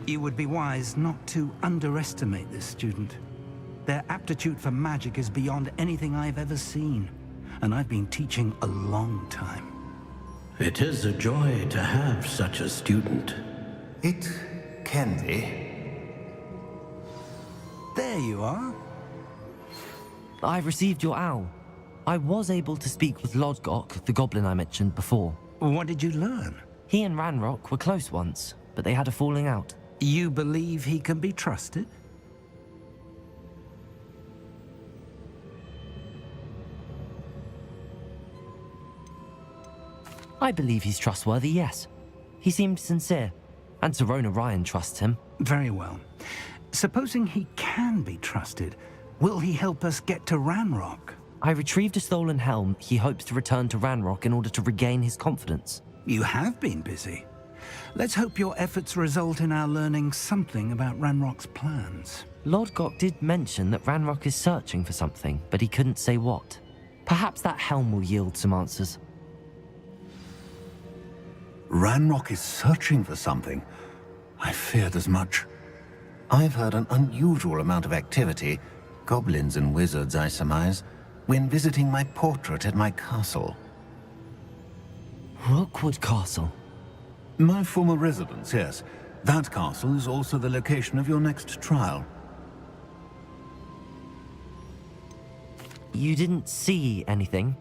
You would be wise not to underestimate this student. Their aptitude for magic is beyond anything I've ever seen, and I've been teaching a long time. It is a joy to have such a student. It can be. There you are. I've received your owl. I was able to speak with Lodgok, the goblin I mentioned before. What did you learn? He and Ranrock were close once, but they had a falling out. You believe he can be trusted? I believe he's trustworthy, yes. He seemed sincere, and Serona Ryan trusts him. Very well. Supposing he can be trusted, will he help us get to Ranrock? I retrieved a stolen helm he hopes to return to Ranrock in order to regain his confidence. You have been busy. Let's hope your efforts result in our learning something about Ranrock's plans. Lodgok did mention that Ranrock is searching for something, but he couldn't say what. Perhaps that helm will yield some answers. Ranrock is searching for something. I feared as much. I've heard an unusual amount of activity, goblins and wizards, I surmise, when visiting my portrait at my castle. Rookwood Castle? My former residence, yes. That castle is also the location of your next trial. You didn't see anything?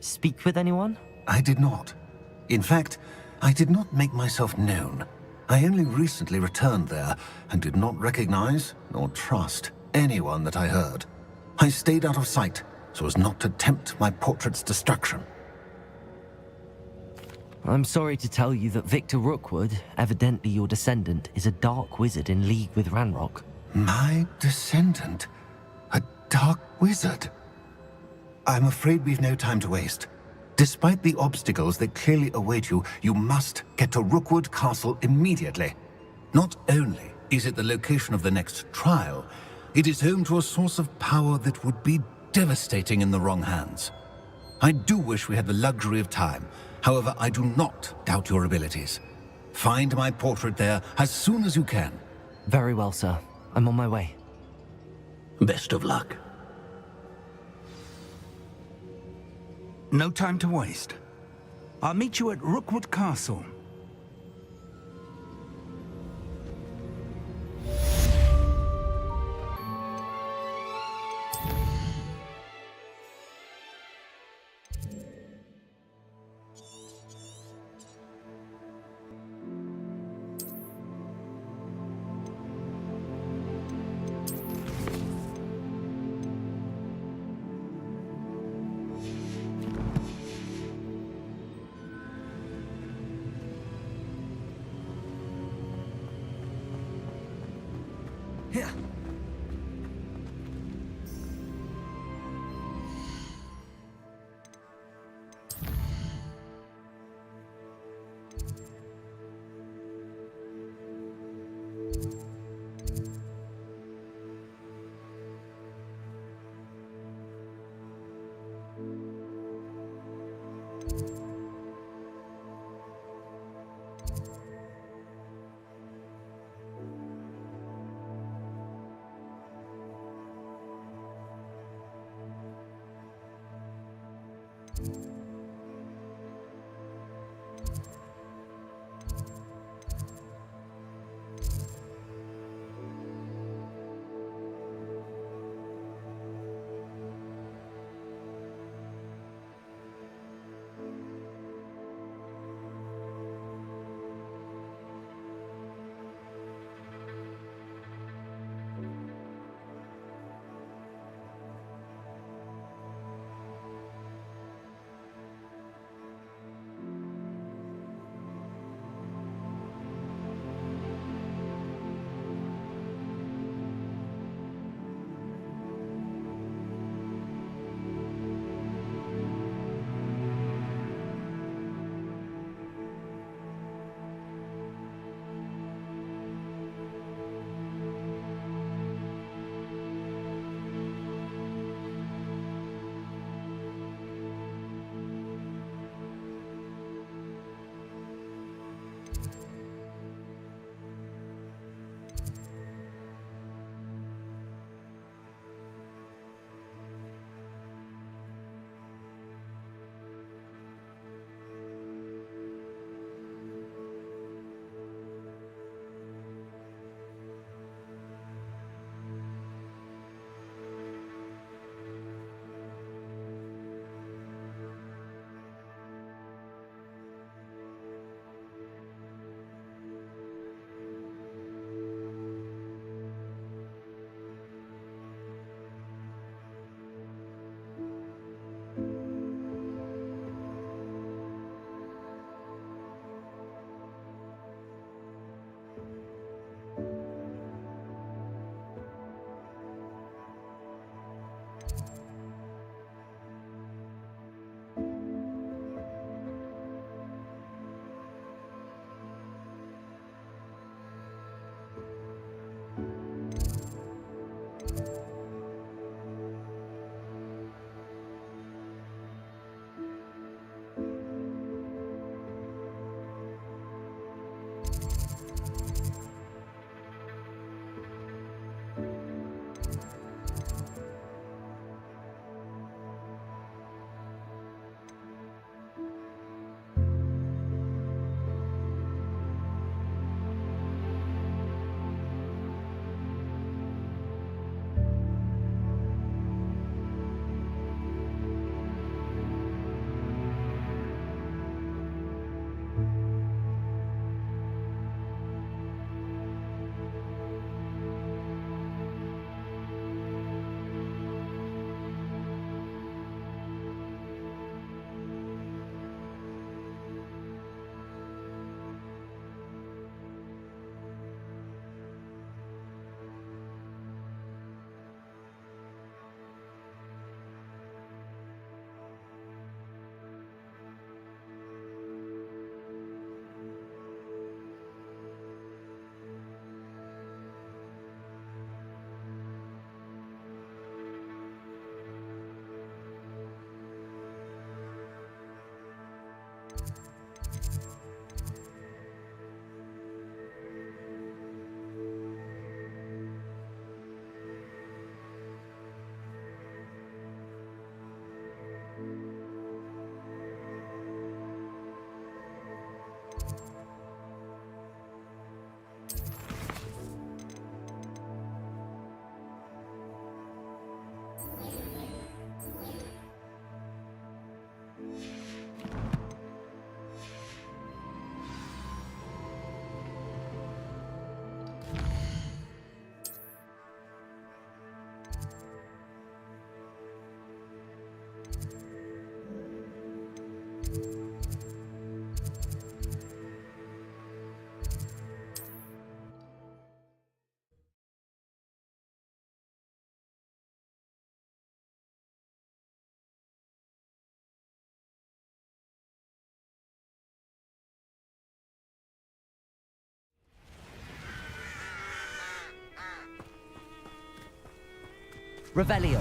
Speak with anyone? I did not. In fact, I did not make myself known. I only recently returned there and did not recognize nor trust anyone that I heard. I stayed out of sight so as not to tempt my portrait's destruction. I'm sorry to tell you that Victor Rookwood, evidently your descendant, is a dark wizard in league with Ranrock. My descendant? A dark wizard? I'm afraid we've no time to waste. Despite the obstacles that clearly await you, you must get to Rookwood Castle immediately. Not only Is it the location of the next trial? It is home to a source of power that would be devastating in the wrong hands. I do wish we had the luxury of time. However, I do not doubt your abilities. Find my portrait there as soon as you can. Very well, sir. I'm on my way. Best of luck. No time to waste. I'll meet you at Rookwood Castle. Here. Revelio.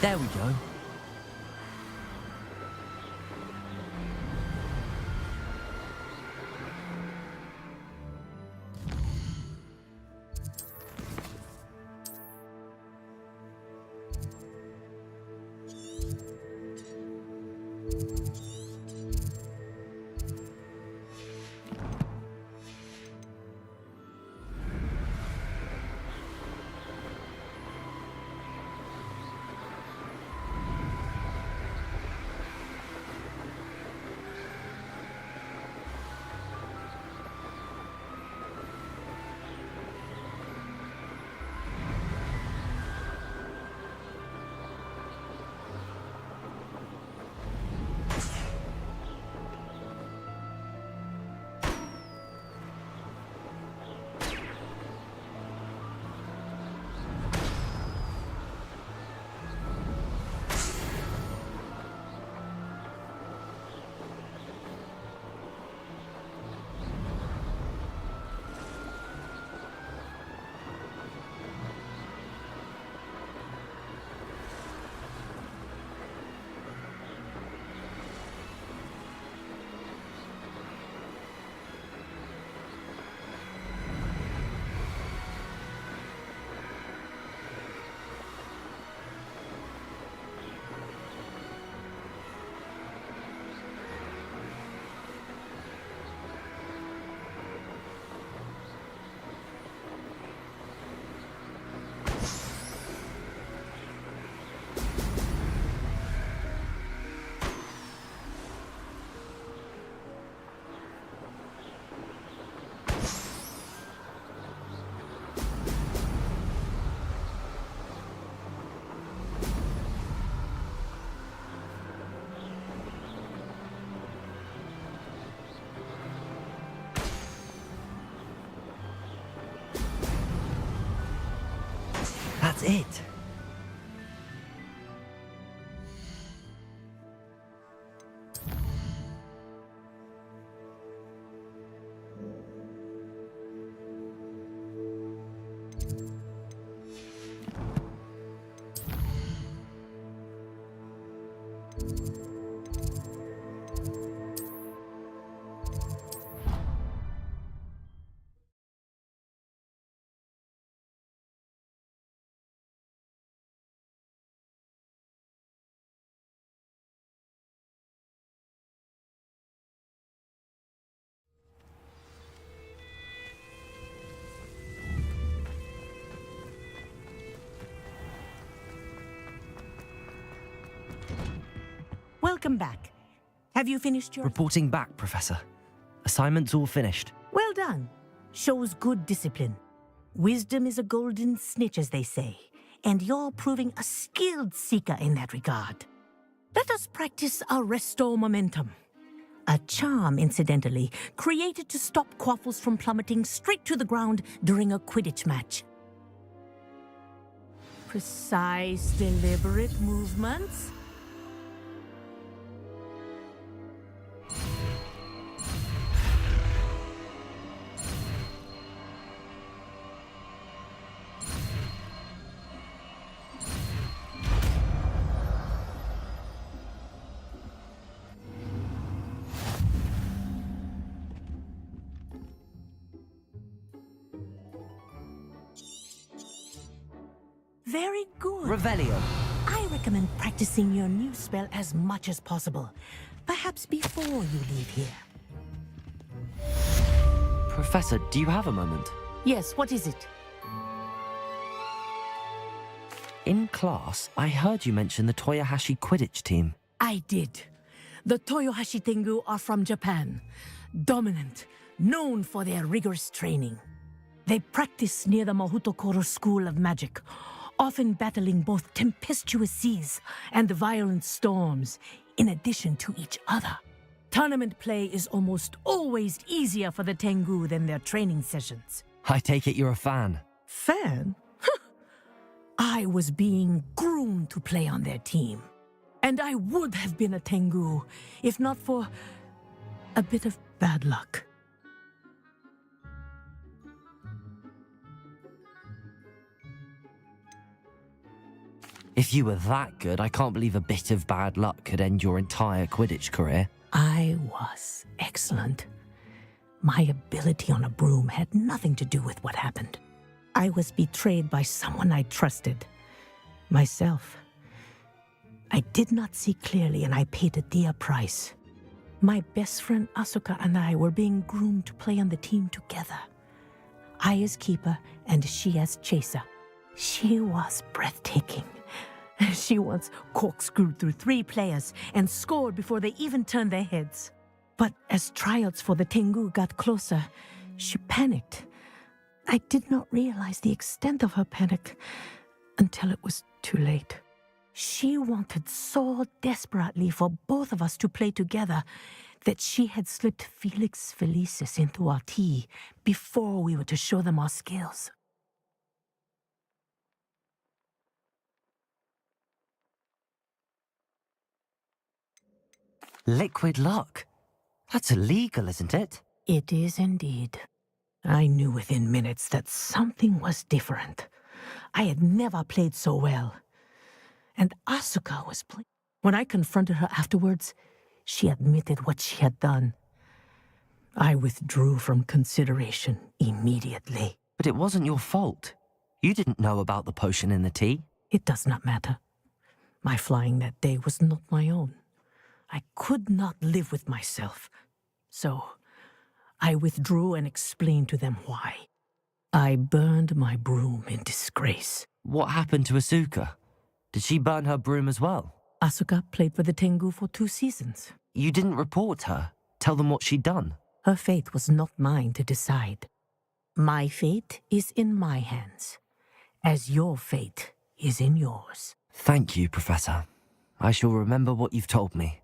There we go. That's it. Welcome back. Have you finished your... Reporting back, Professor. Assignment's all finished. Well done. Shows good discipline. Wisdom is a golden snitch, as they say, and you're proving a skilled seeker in that regard. Let us practice our Restore Momentum. A charm, incidentally, created to stop Quaffles from plummeting straight to the ground during a Quidditch match. Precise, deliberate movements. Very good. Revelio. I recommend practicing your new spell as much as possible. Perhaps before you leave here. Professor, do you have a moment? Yes, what is it? In class, I heard you mention the Toyohashi Quidditch team. I did. The Toyohashi Tengu are from Japan. Dominant, known for their rigorous training. They practice near the Mahutokoro School of Magic, often battling both tempestuous seas and violent storms, in addition to each other. Tournament play is almost always easier for the Tengu than their training sessions. I take it you're a fan. Fan? I was being groomed to play on their team. And I would have been a Tengu, if not for a bit of bad luck. If you were that good, I can't believe a bit of bad luck could end your entire Quidditch career. I was excellent. My ability on a broom had nothing to do with what happened. I was betrayed by someone I trusted. Myself. I did not see clearly, and I paid a dear price. My best friend Asuka and I were being groomed to play on the team together. I as keeper, and she as chaser. She was breathtaking. She once corkscrewed through 3 players and scored before they even turned their heads. But as tryouts for the Tengu got closer, she panicked. I did not realize the extent of her panic until it was too late. She wanted so desperately for both of us to play together that she had slipped Felix Felicis into our tea before we were to show them our skills. Liquid luck? That's illegal, isn't it? It is indeed. I knew within minutes that something was different. I had never played so well. And Asuka was playing. When I confronted her afterwards, she admitted what she had done. I withdrew from consideration immediately. But it wasn't your fault. You didn't know about the potion in the tea. It does not matter. My flying that day was not my own. I could not live with myself. So, I withdrew and explained to them why. I burned my broom in disgrace. What happened to Asuka? Did she burn her broom as well? Asuka played for the Tengu for 2 seasons. You didn't report her? Tell them what she'd done? Her fate was not mine to decide. My fate is in my hands, as your fate is in yours. Thank you, Professor. I shall remember what you've told me.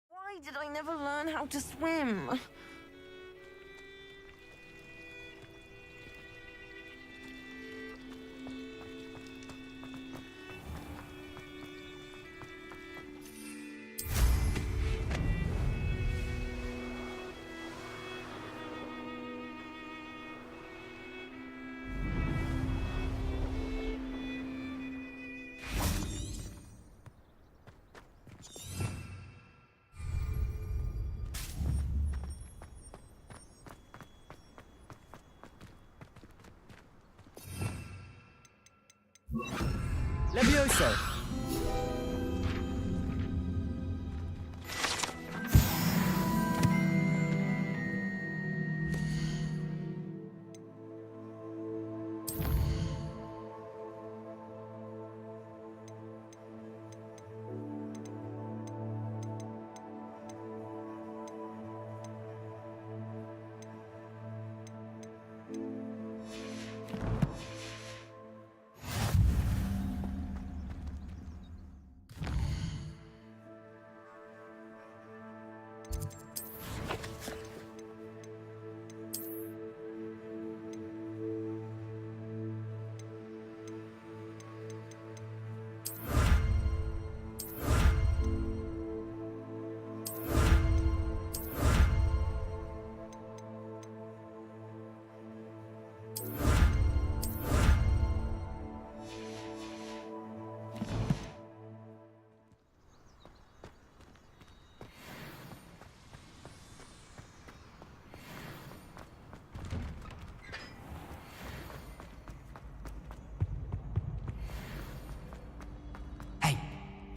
Why did I never learn how to swim? Levioso!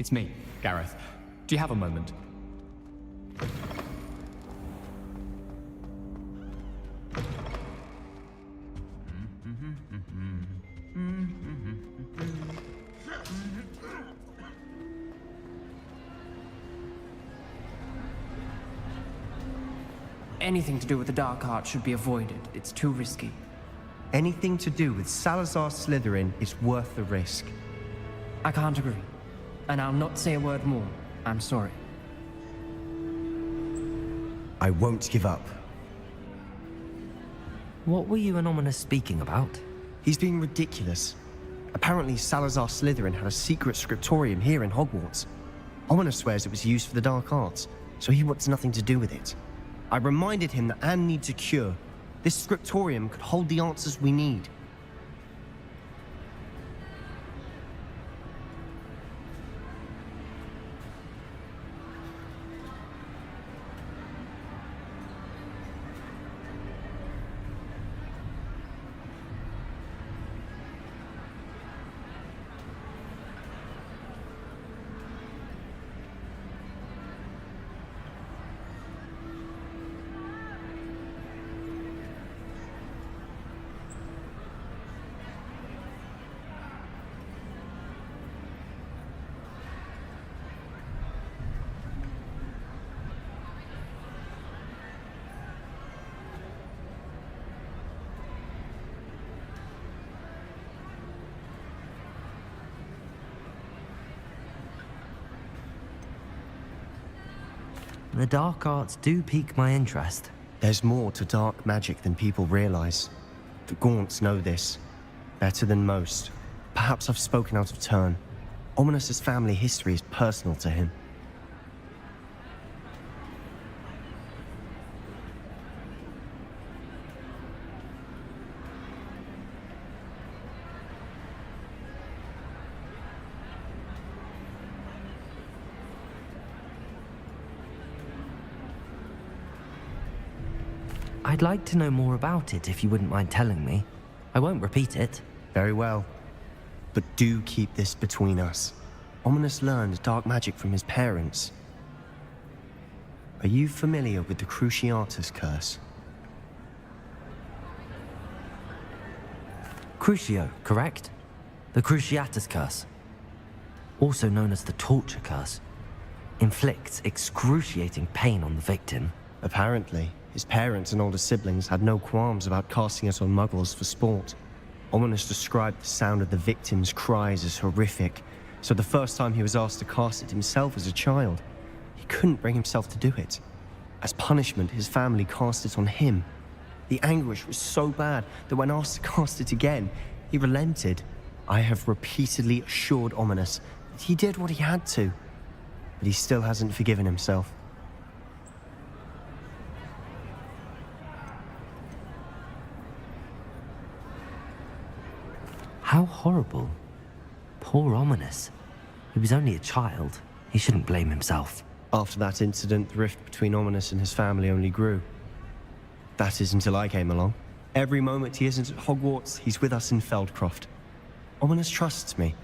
It's me, Gareth. Do you have a moment? Anything to do with the dark art should be avoided. It's too risky. Anything to do with Salazar Slytherin is worth the risk. I can't agree. And I'll not say a word more. I'm sorry. I won't give up. What were you and Ominous speaking about? He's being ridiculous. Apparently Salazar Slytherin had a secret scriptorium here in Hogwarts. Ominous swears it was used for the dark arts, so he wants nothing to do with it. I reminded him that Anne needs a cure. This scriptorium could hold the answers we need. The dark arts do pique my interest. There's more to dark magic than people realize. The Gaunts know this. Better than most. Perhaps I've spoken out of turn. Ominous's family history is personal to him. I'd like to know more about it if you wouldn't mind telling me. I won't repeat it. Very well. But do keep this between us. Ominous learned dark magic from his parents. Are you familiar with the Cruciatus curse? Crucio, correct? The Cruciatus curse. Also known as the torture curse. Inflicts excruciating pain on the victim. Apparently, his parents and older siblings had no qualms about casting it on muggles for sport. Ominous described the sound of the victim's cries as horrific, so the first time he was asked to cast it himself as a child, he couldn't bring himself to do it. As punishment, his family cast it on him. The anguish was so bad that when asked to cast it again, he relented. I have repeatedly assured Ominous that he did what he had to, but he still hasn't forgiven himself. How horrible. Poor Ominous. He was only a child. He shouldn't blame himself. After that incident, the rift between Ominous and his family only grew. That is until I came along. Every moment he isn't at Hogwarts, he's with us in Feldcroft. Ominous trusts me.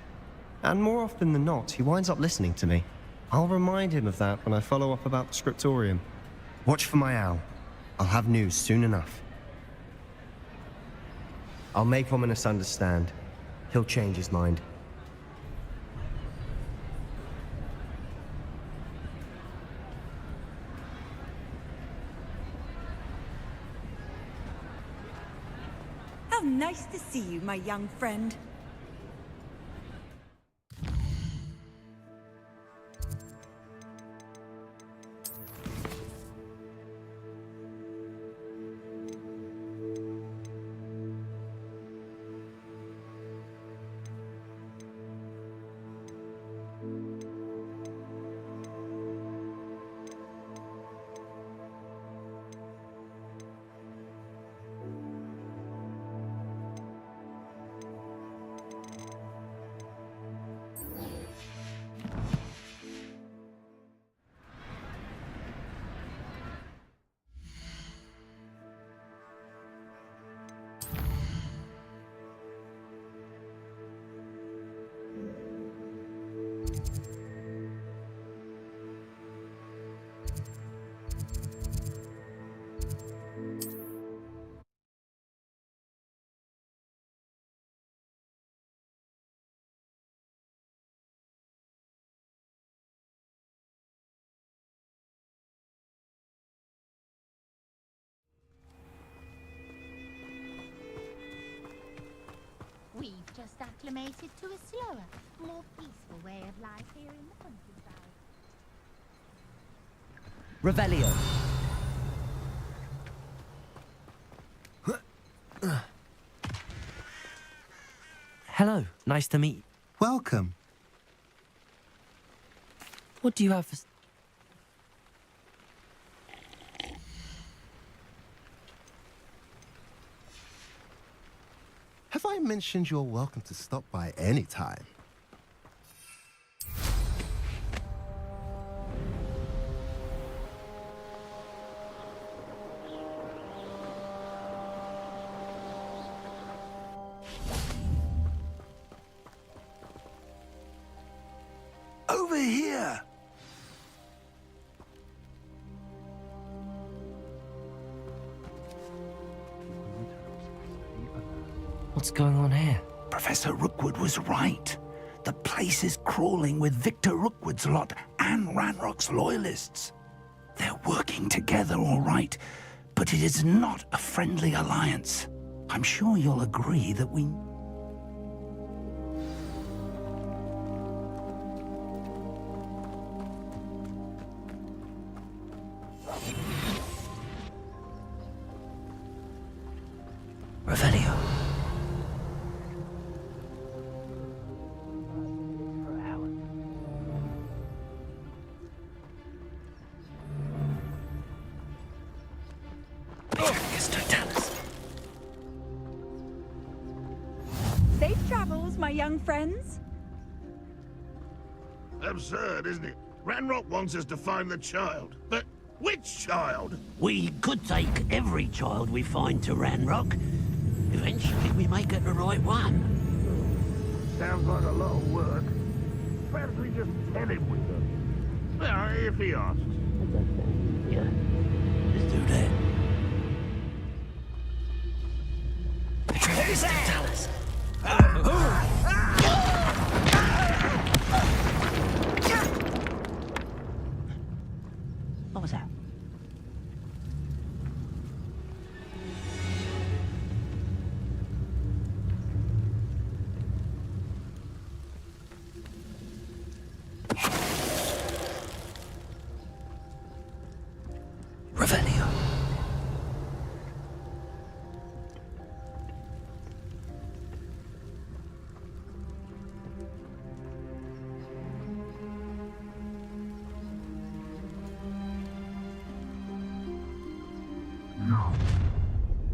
And more often than not, he winds up listening to me. I'll remind him of that when I follow up about the scriptorium. Watch for my owl. I'll have news soon enough. I'll make Ominous understand. He'll change his mind. How nice to see you, my young friend. just acclimated to a slower, more peaceful way of life here in the countryside. Revelio. Hello, nice to meet you. Welcome. What do you have for... Have I mentioned you're welcome to stop by any time? Over here! What's going on here? Professor Rookwood was right. The place is crawling with Victor Rookwood's lot and Ranrock's loyalists. They're working together, all right, but it is not a friendly alliance. I'm sure you'll agree that we... Revelio. Safe travels, my young friends. Absurd, isn't it? Ranrock wants us to find the child. But which child? We could take every child we find to Ranrock. Eventually we may get the right one. Sounds like a lot of work. Perhaps we just tell him we do. Well, if he asks. Yeah, let's do that. What was that? Revelio.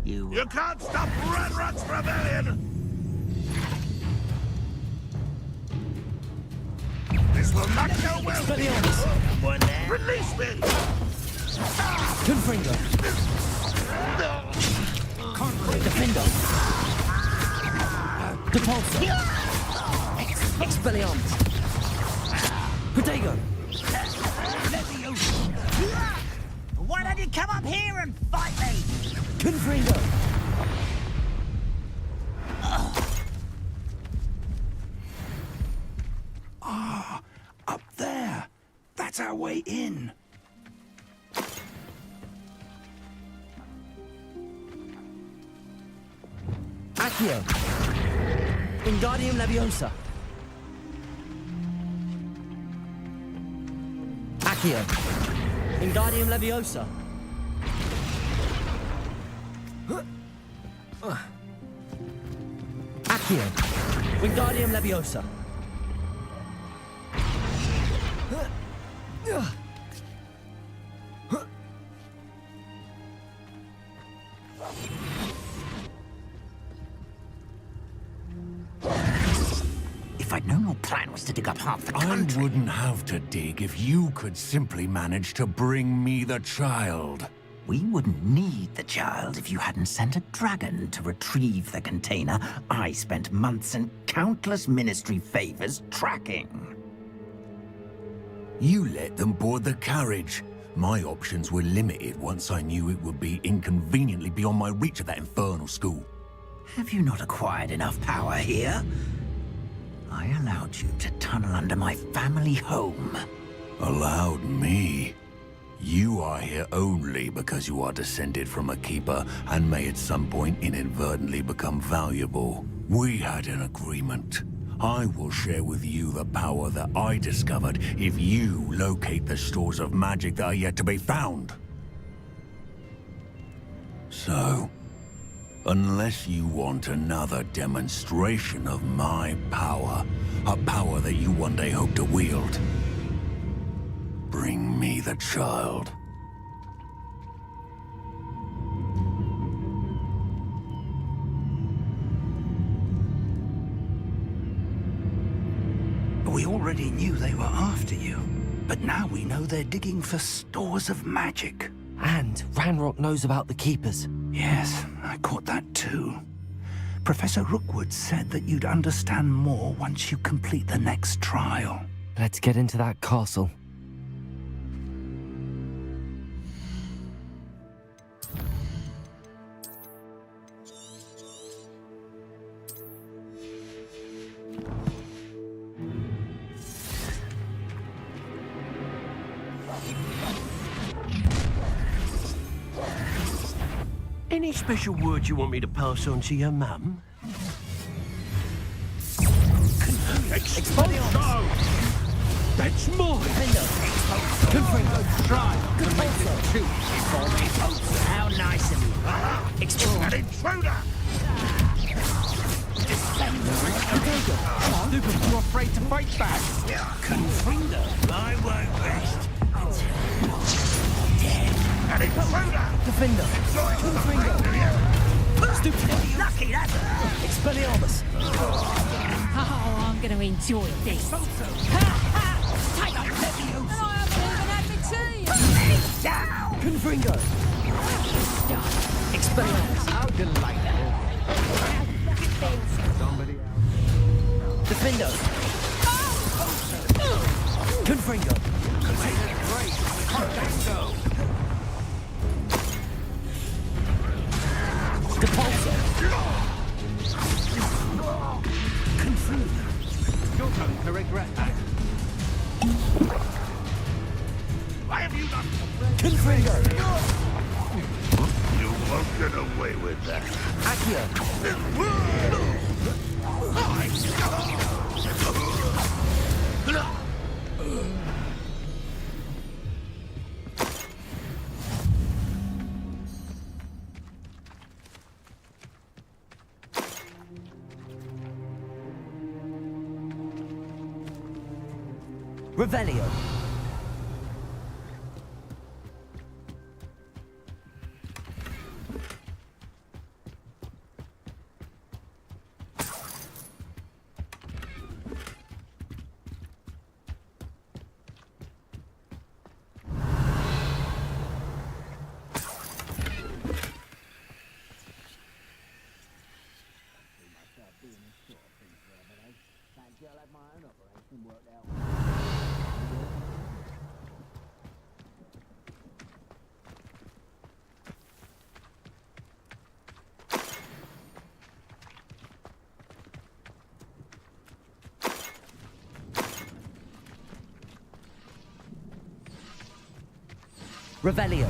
You can't stop Ranrock's rebellion! This will not go well! Release me! Confringo. Defendo. Depulso. Expelliarmus. Protego. Why don't you come up here and fight me? Confringo. Up there. That's our way in. Accio. Wingardium Leviosa. Accio. Wingardium Leviosa. Accio. Wingardium Leviosa. If I'd known your plan was to dig up half the I country... wouldn't have to dig if you could simply manage to bring me the child. We wouldn't need the child if you hadn't sent a dragon to retrieve the container I spent months and countless ministry favors tracking. You let them board the carriage. My options were limited once I knew it would be inconveniently beyond my reach at that infernal school. Have you not acquired enough power here? I allowed you to tunnel under my family home. Allowed me? You are here only because you are descended from a keeper and may at some point inadvertently become valuable. We had an agreement. I will share with you the power that I discovered if you locate the stores of magic that are yet to be found. So, unless you want another demonstration of my power, a power that you one day hope to wield, bring me the child. We already knew they were after you, but now we know they're digging for stores of magic. And Ranrock knows about the Keepers. Yes, I caught that too. Professor Rookwood said that you'd understand more once you complete the next trial. Let's get into that castle. Any special words you want me to pass on to your mum? Expulso! That's mine! Try to make it two for me. How nice of you. Explore. An intruder! Stupid, you're afraid to fight back. Confringer! I won't rest. An intruder! Defender. Stupid. Lucky, that's Expelliarmus. Oh, I'm going to enjoy this. Ha ha! Take on Leviosa! And I haven't even had my tea! Down! Confringo! Expelliarmus. How delightful! Somebody else. Defendo! Confringo! Depulso! Confringo! You're going to regret that. Why have you done? Confringo! You won't get away with that. Accio! Revelio! Revelio!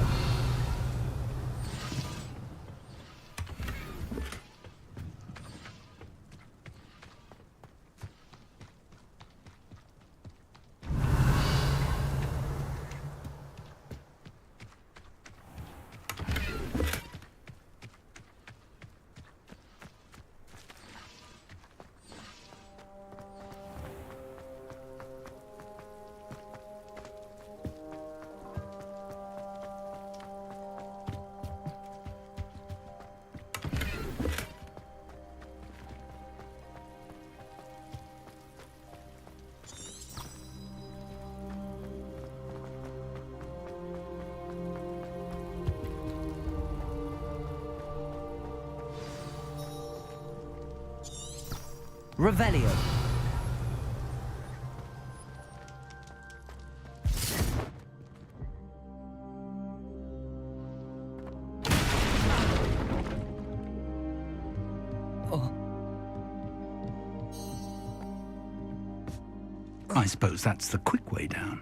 Revelio! I suppose that's the quick way down.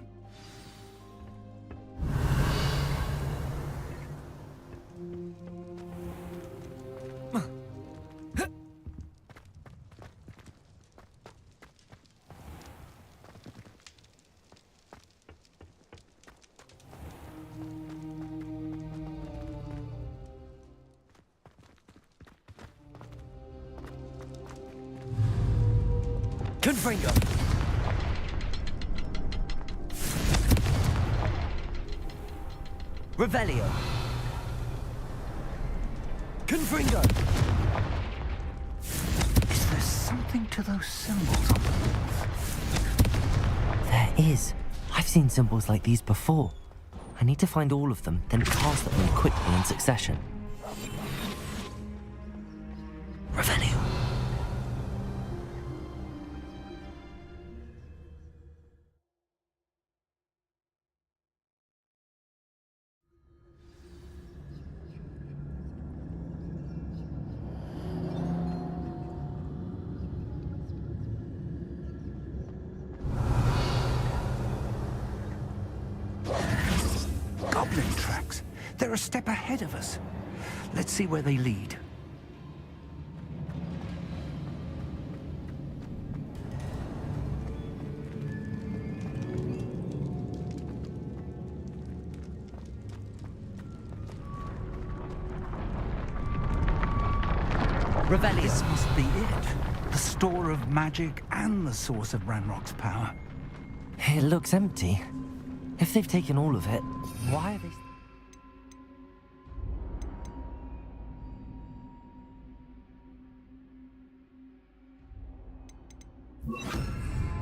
Confringo! Revelio! Confringo! Is there something to those symbols on the walls? There is. I've seen symbols like these before. I need to find all of them, then cast at them quickly in succession. Revelio! Goblin tracks. They're a step ahead of us. Let's see where they lead. Revelio! This must be it. The store of magic and the source of Ranrock's power. It looks empty. If they've taken all of it, why are they...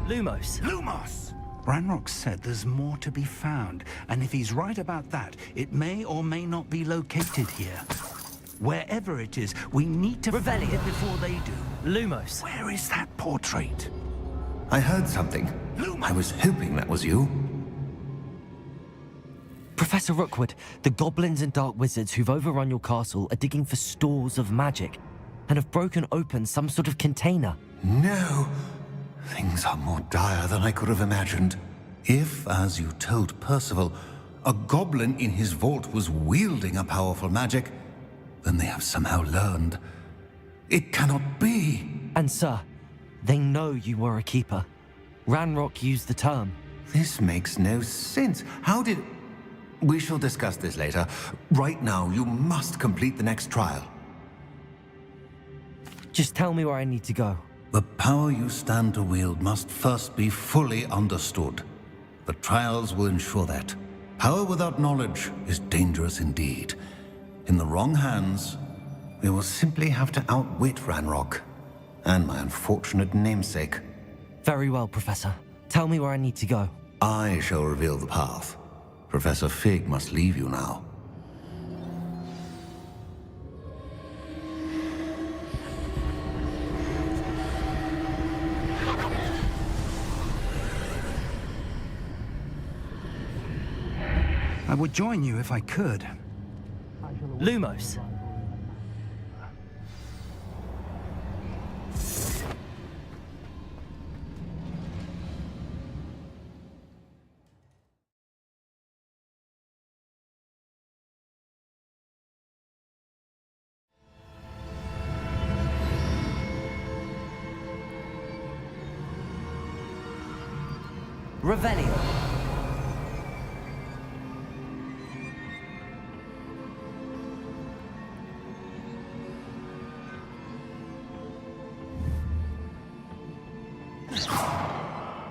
Lumos! Lumos! Ranrock said there's more to be found, and if he's right about that, it may or may not be located here. Wherever it is, we need to find it before they do. Lumos! Where is that portrait? I heard something. I was hoping that was you. Professor Rookwood, the goblins and dark wizards who've overrun your castle are digging for stores of magic and have broken open some sort of container. No. Things are more dire than I could have imagined. If, as you told Percival, a goblin in his vault was wielding a powerful magic, then they have somehow learned. It cannot be. And sir, they know you were a keeper. Ranrock used the term. This makes no sense. How did... We shall discuss this later. Right now, you must complete the next trial. Just tell me where I need to go. The power you stand to wield must first be fully understood. The trials will ensure that. Power without knowledge is dangerous indeed. In the wrong hands, we will simply have to outwit Ranrock and my unfortunate namesake. Very well, Professor. Tell me where I need to go. I shall reveal the path. Professor Fig must leave you now. I would join you if I could. Lumos! Revelio!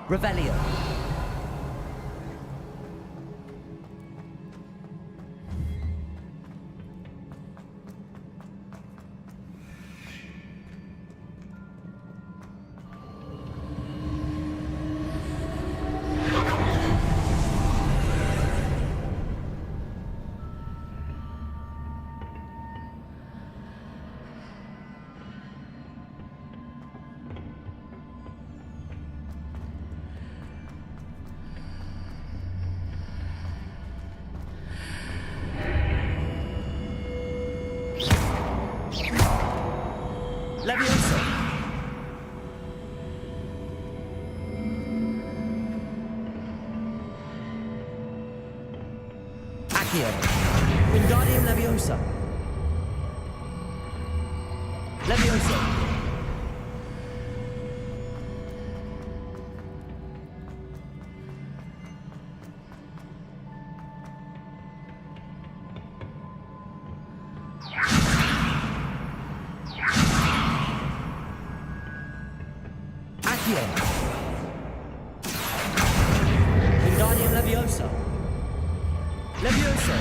Revelio! Leviosa! Accio! Wingardium Leviosa! Leviosa! Accio! Wingardium Leviosa! Leviosa!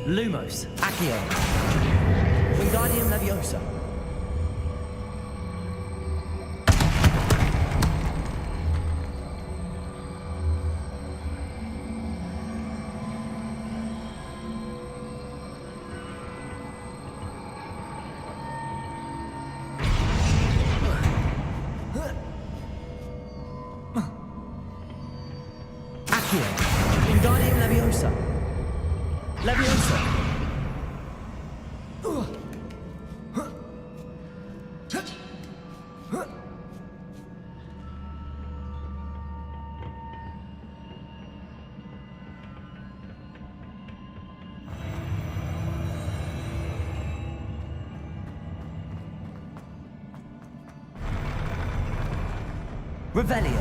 Lumos, Accio. Wingardium Leviosa. Accio. Wingardium Leviosa. Leviosa. Revelio.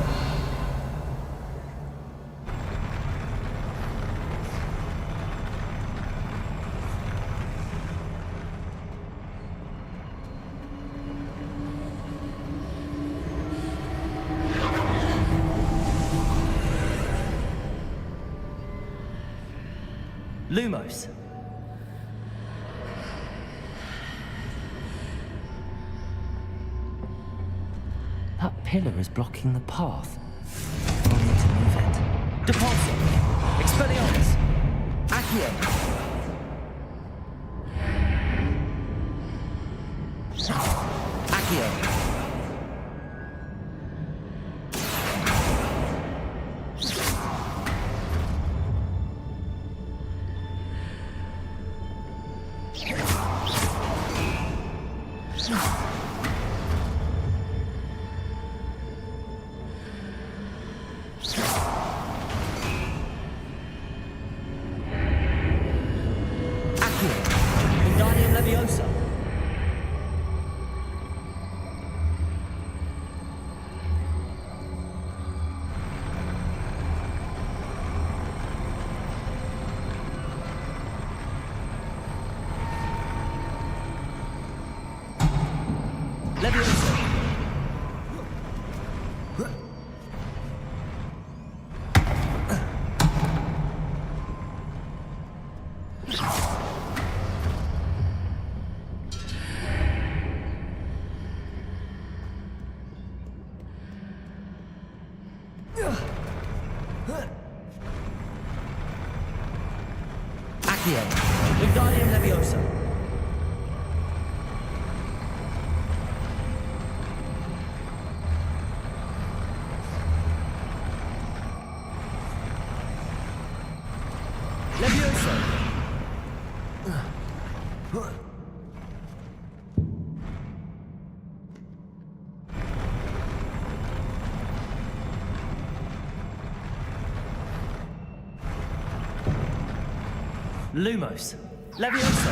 Lumos. That pillar is blocking the path. I'll need to move it. Depulso! Expelliarmus! Accio! Accio! Wingardium Leviosa. Leviosa. Accio. Wingardium Leviosa. Leviosa. Lumos. Leviosa.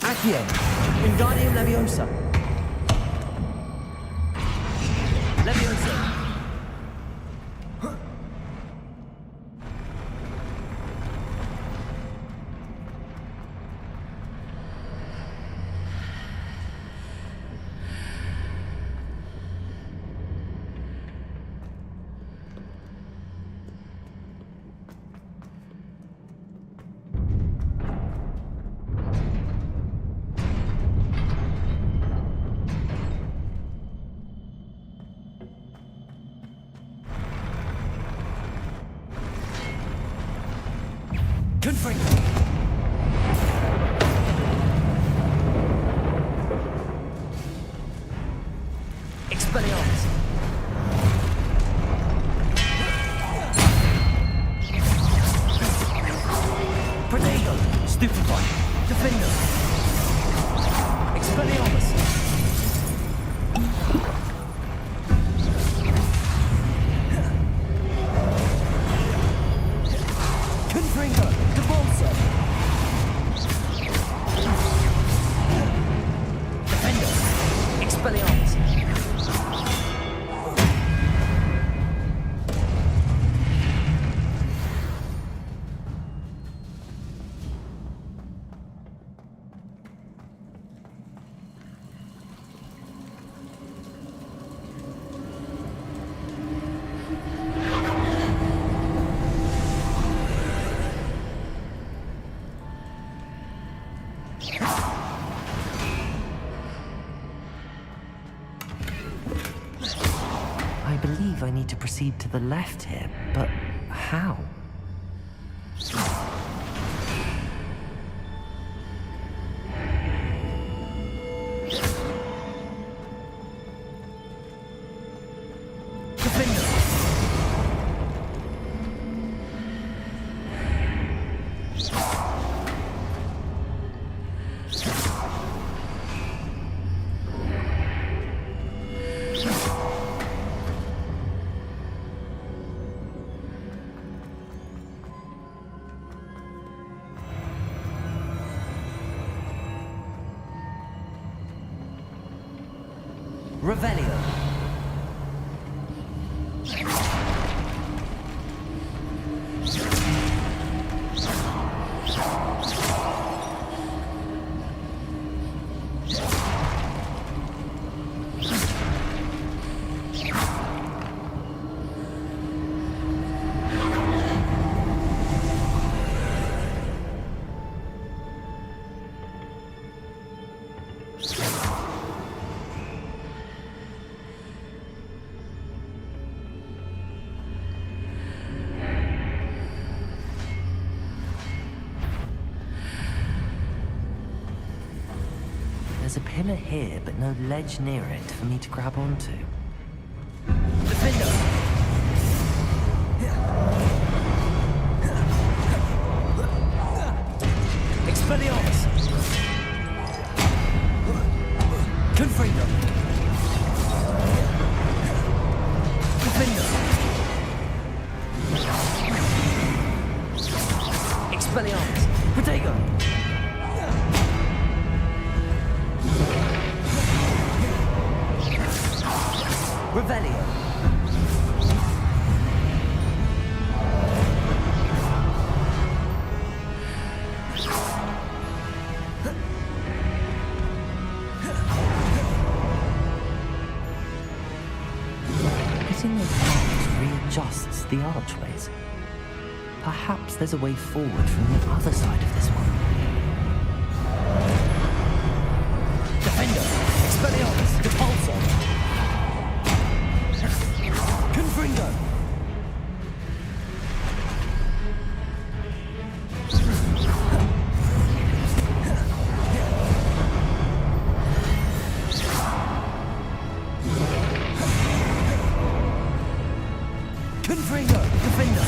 Accio. Wingardium Leviosa. Leviosa. Confringo. Expelliarmus. Protego! Stupefy! Defender! Expelliarmus! Confringo! Devolso! Defender! Expelliarmus! I believe I need to proceed to the left here, but how? Revelio. There's a pillar here, but no ledge near it for me to grab onto. Defender! Expelliarmus! Confringo! Defender! Expelliarmus! Protego! Revelio. Hitting the paths readjusts the archways. Perhaps there's a way forward from the other side of this one. Defender! Expelliarmus! Depulso! Confringo! Confringo! Defender!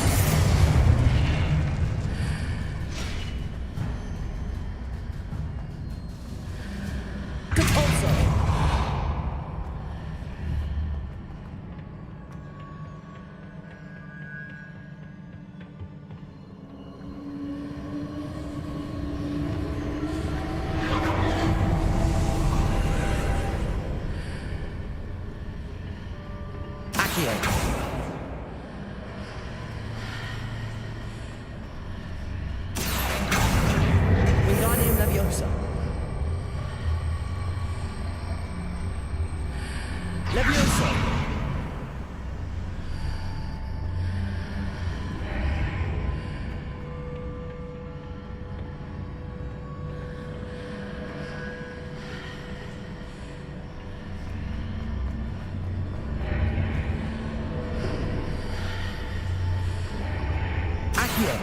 Depulso! Wingardium Leviosa. Leviosa. Accio.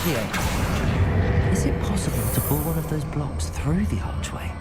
Accio, is it possible to bore one of those blocks through the archway?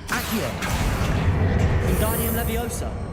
Accio! Wingardium Leviosa!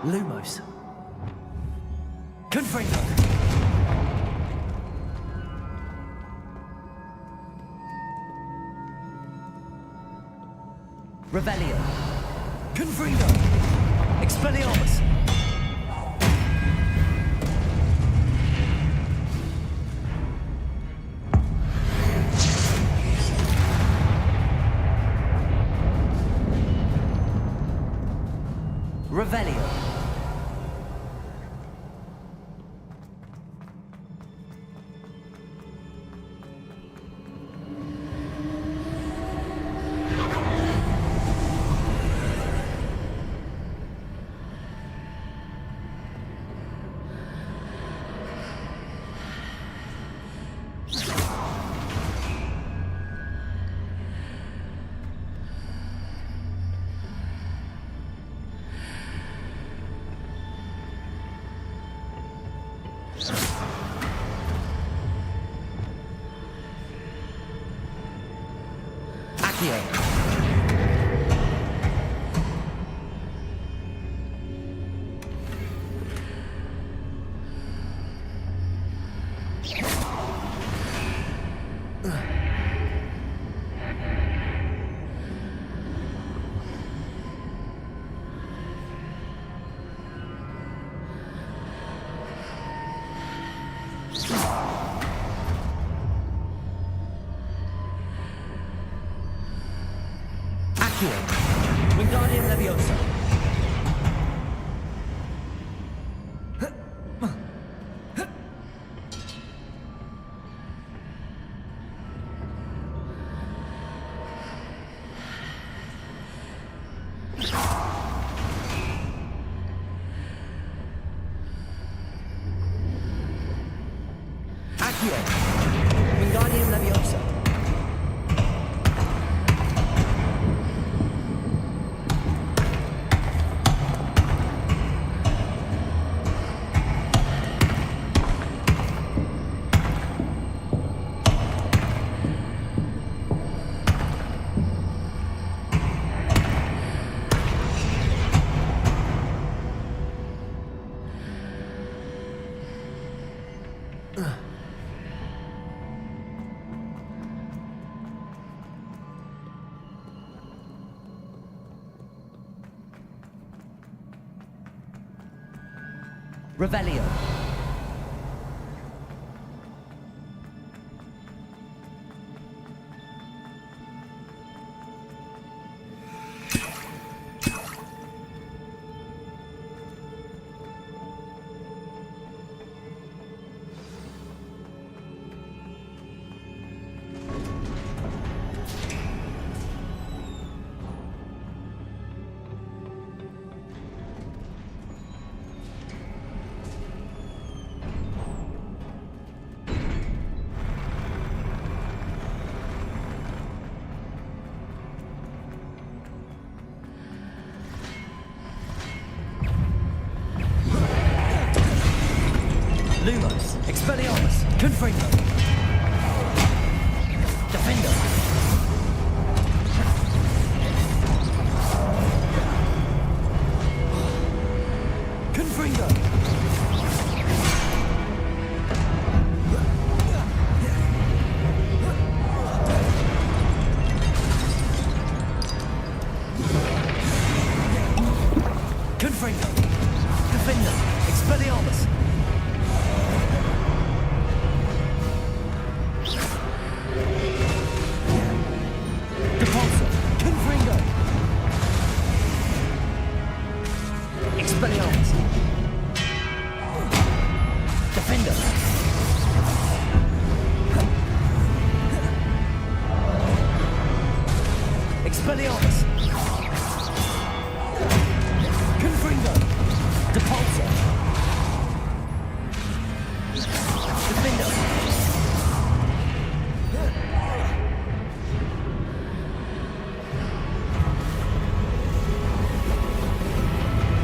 Lumos. Confringo. Revelio. Confringo. Expelliarmus. Revelio. Accio. Wingardium Leviosa. Accio. Wingardium Leviosa. Revelio. Lumos, Expelliarmus, Confringo. Defender. Confringo. Confringo. Defender. Expelliarmus. Expelliarmus. Defender. Expelliarmus. Confringo. Depulsor. Defender.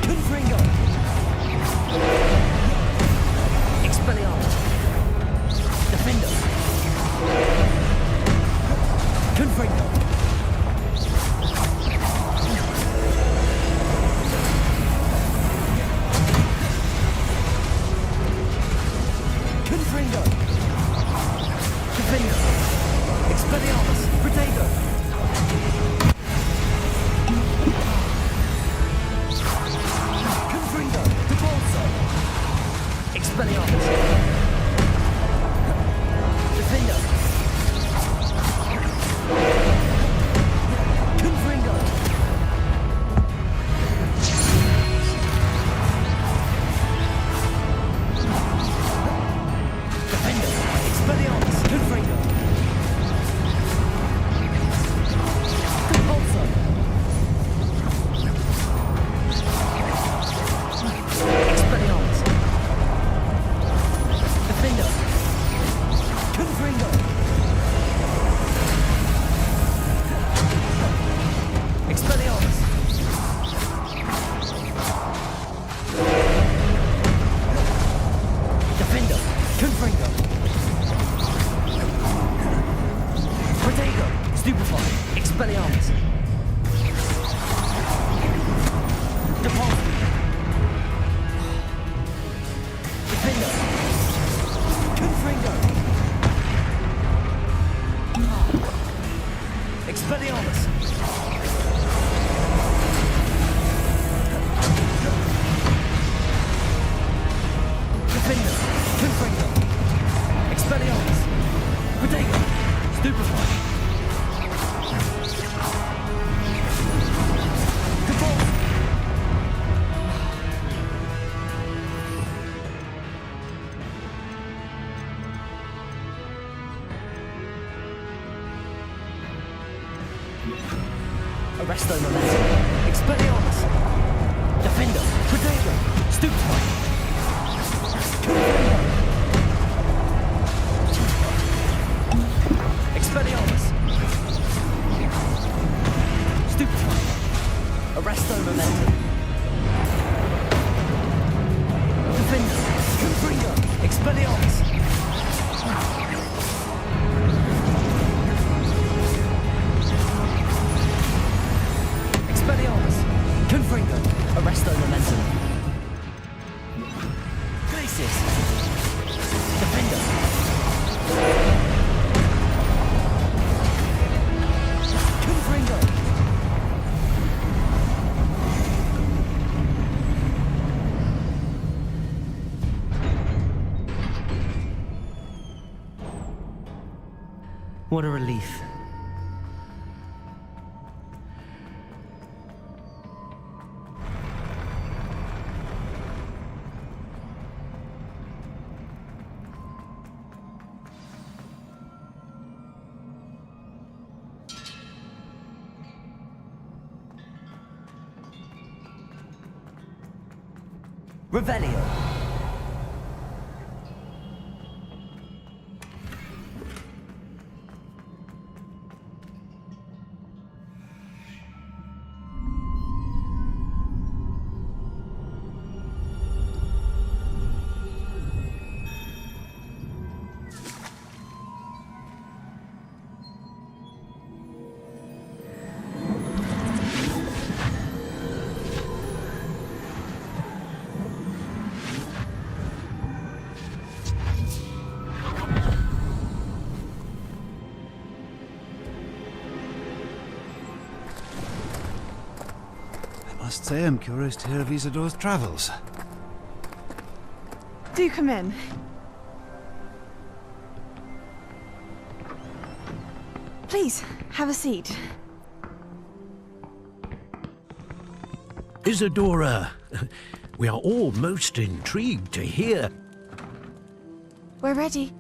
Confringo. Expelliarmus. Defender. Confringo. Confringo. Defender. Expelliarmus. Protego. Confringo. Depulsor. Expelliarmus. Defender. Confringo. Defender. Expelliarmus. Confringo. Depulsor. Expelliarmus. Defender. Confringo. Expelliarmus. Defender. Confringo. Protego. Stupefy. Expelliarmus. Depart. Defender. Confringo. Expelliarmus. Defender. Confringo. Expelliarmus. Protego. Stupefy. Depart. Arresto Momentum. Expelliarmus. Defender. Protego. Stupefy. Confringo. Expelliarmus. Stupefy. Arresto Momentum. Defender. Confringo. Expelliarmus. Expelliarmus. Confringo. Arresto Momentum. What a relief. Revelio. I must say I'm curious to hear of Isadore's travels. Do come in. Please, have a seat. Isadora, we are all most intrigued to hear. We're ready.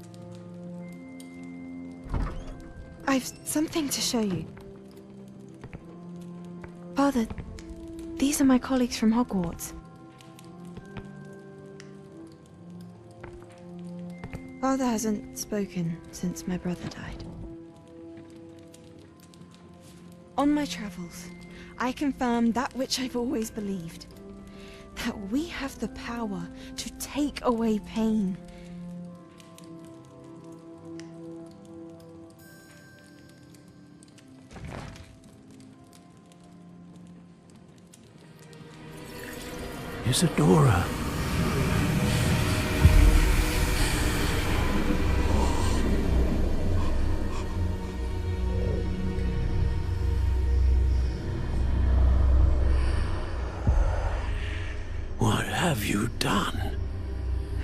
I've something to show you. Father, these are my colleagues from Hogwarts. Father hasn't spoken since my brother died. On my travels, I confirmed that which I've always believed. That we have the power to take away pain. Isadora. What have you done?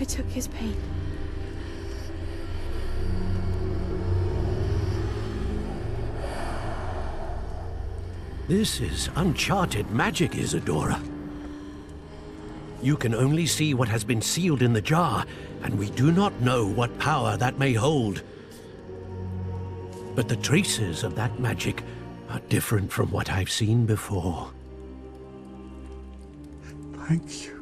I took his pain. This is uncharted magic, Isadora. You can only see what has been sealed in the jar, and we do not know what power that may hold. But the traces of that magic are different from what I've seen before. Thank you.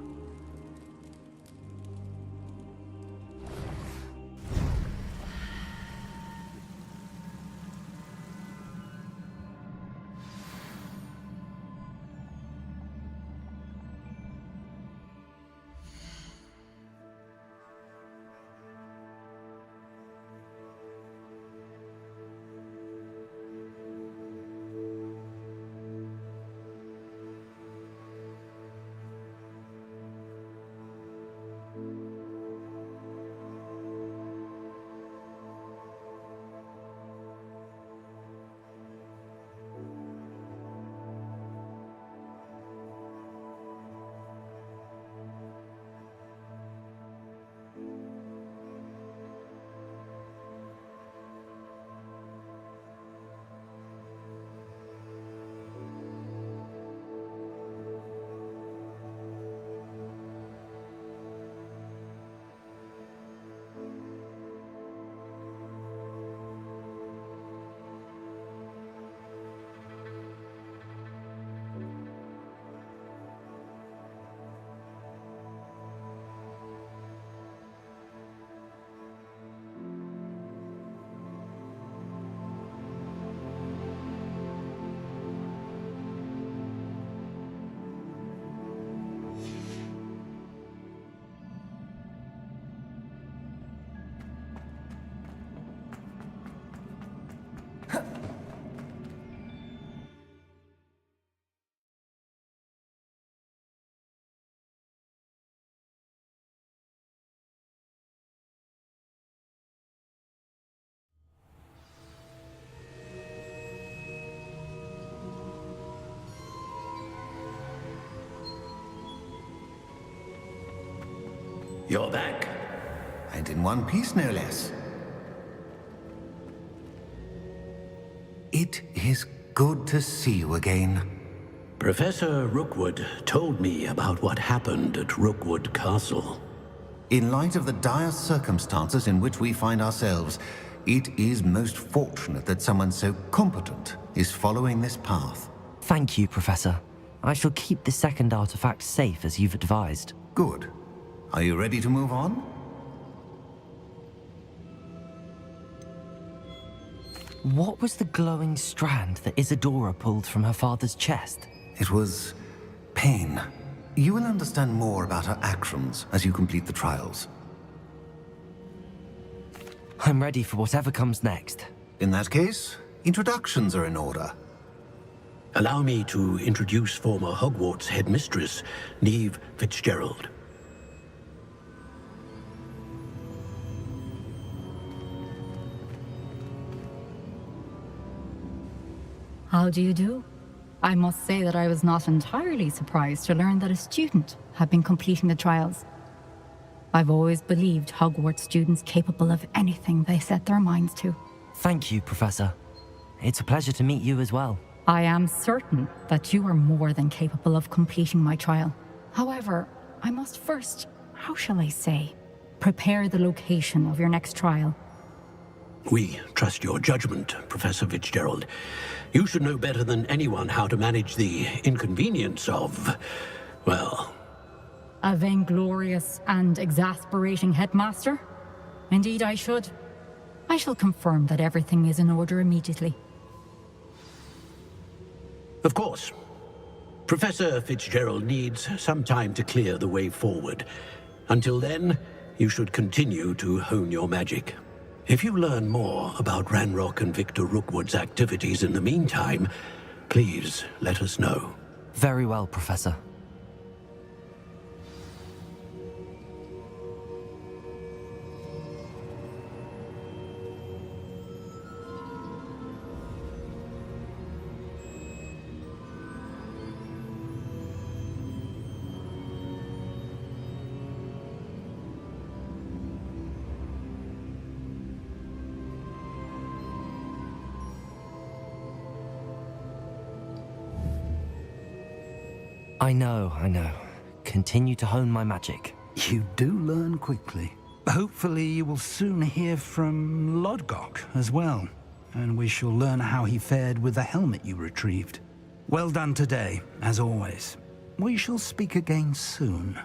You're back. And in one piece, no less. It is good to see you again. Professor Rookwood told me about what happened at Rookwood Castle. In light of the dire circumstances in which we find ourselves, it is most fortunate that someone so competent is following this path. Thank you, Professor. I shall keep the second artifact safe as you've advised. Good. Are you ready to move on? What was the glowing strand that Isadora pulled from her father's chest? It was pain. You will understand more about her actions as you complete the trials. I'm ready for whatever comes next. In that case, introductions are in order. Allow me to introduce former Hogwarts headmistress, Neve Fitzgerald. How do you do? I must say that I was not entirely surprised to learn that a student had been completing the trials. I've always believed Hogwarts students capable of anything they set their minds to. Thank you, Professor. It's a pleasure to meet you as well. I am certain that you are more than capable of completing my trial. However, I must first, how shall I say, prepare the location of your next trial. We trust your judgment, Professor Fitzgerald. You should know better than anyone how to manage the inconvenience of, well... A vainglorious and exasperating headmaster? Indeed I should. I shall confirm that everything is in order immediately. Of course. Professor Fitzgerald needs some time to clear the way forward. Until then, you should continue to hone your magic. If you learn more about Ranrock and Victor Rookwood's activities in the meantime, please let us know. Very well, Professor. I know. Continue to hone my magic. You do learn quickly. Hopefully you will soon hear from Lodgok as well, and we shall learn how he fared with the helmet you retrieved. Well done today, as always. We shall speak again soon.